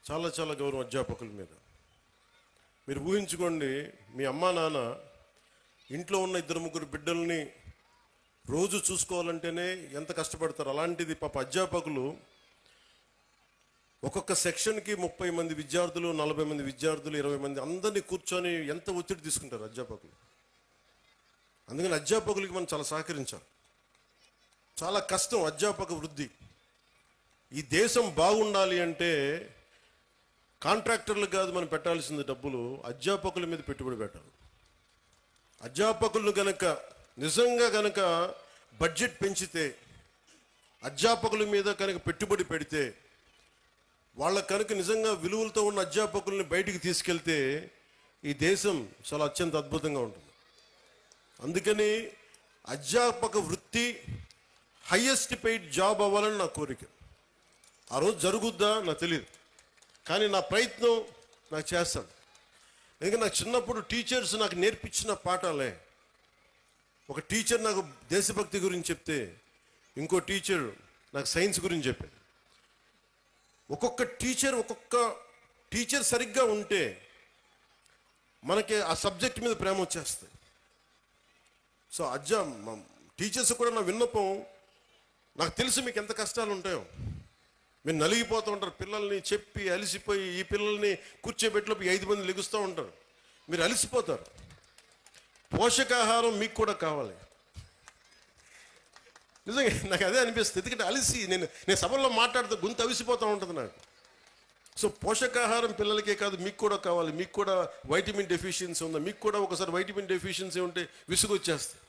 చాలా చాలా గౌరవం అధ్యాపకుల మీద. మీరు ఊహించుకోండి, మీ అమ్మా నాన్న ఇంట్లో ఉన్న 2-3 బిడ్డల్ని రోజు చూసుకోవాలంటేనే ఎంత కష్టపడతారు. అలాంటిది పాప అధ్యాపకులు ఒక్కొక్క సెక్షన్కి 30 మంది విద్యార్థులు, 40 మంది విద్యార్థులు, 20 మంది అందరినీ కూర్చొని ఎంత ఒత్తిడి తీసుకుంటారు అధ్యాపకులు. అందుకని అధ్యాపకులకి మనం చాలా సహకరించాలి. చాలా కష్టం అధ్యాపక వృద్ధి. ఈ దేశం బాగుండాలి అంటే కాంట్రాక్టర్లు కాదు మనం పెట్టాల్సింది డబ్బులు, అధ్యాపకుల మీద పెట్టుబడి పెట్టాలి. అధ్యాపకులను గనక నిజంగా గనక బడ్జెట్ పెంచితే, అధ్యాపకుల మీద కనుక పెట్టుబడి పెడితే, వాళ్ళ కనుక నిజంగా విలువలతో ఉన్న అధ్యాపకుల్ని బయటికి తీసుకెళ్తే ఈ దేశం చాలా అత్యంత అద్భుతంగా ఉంటుంది. అందుకని అధ్యాపక వృత్తి హయ్యెస్ట్ పెయిడ్ జాబ్ అవ్వాలని నా కోరిక. ఆ రోజు జరుగుద్దా నాకు తెలియదు, కానీ నా ప్రయత్నం నాకు చేస్తాను. ఎందుకంటే నాకు చిన్నప్పుడు టీచర్స్ నాకు నేర్పించిన పాఠాలే. ఒక టీచర్ నాకు దేశభక్తి గురించి చెప్తే, ఇంకో టీచర్ నాకు సైన్స్ గురించి చెప్పాడు. ఒక్కొక్క టీచర్ సరిగ్గా ఉంటే మనకి ఆ సబ్జెక్ట్ మీద ప్రేమ వచ్చేస్తుంది. సో టీచర్స్ కూడా నా విన్నపం, నాకు తెలుసు మీకు ఎంత కష్టాలు ఉంటాయో. మీరు నలిగిపోతూ ఉంటారు, పిల్లల్ని చెప్పి అలిసిపోయి ఈ పిల్లల్ని కూర్చోబెట్టిలోపు 5 మంది లెగుస్తూ ఉంటారు, మీరు అలిసిపోతారు. పోషకాహారం మీకు కూడా కావాలి. నిజంగా నాకు అదే అనిపిస్తుంది. ఎందుకంటే అలిసి నేను సభల్లో మాట్లాడుతూ గొంతు అవిసిపోతూ ఉంటుంది నాకు. సో పోషకాహారం పిల్లలకే కాదు, మీకు కూడా కావాలి. మీకు కూడా వైటమిన్ డెఫిషియన్సీ ఉందా, మీకు కూడా ఒకసారి వైటమిన్ డెఫిషియన్సీ ఉంటే విసుగు వచ్చేస్తుంది.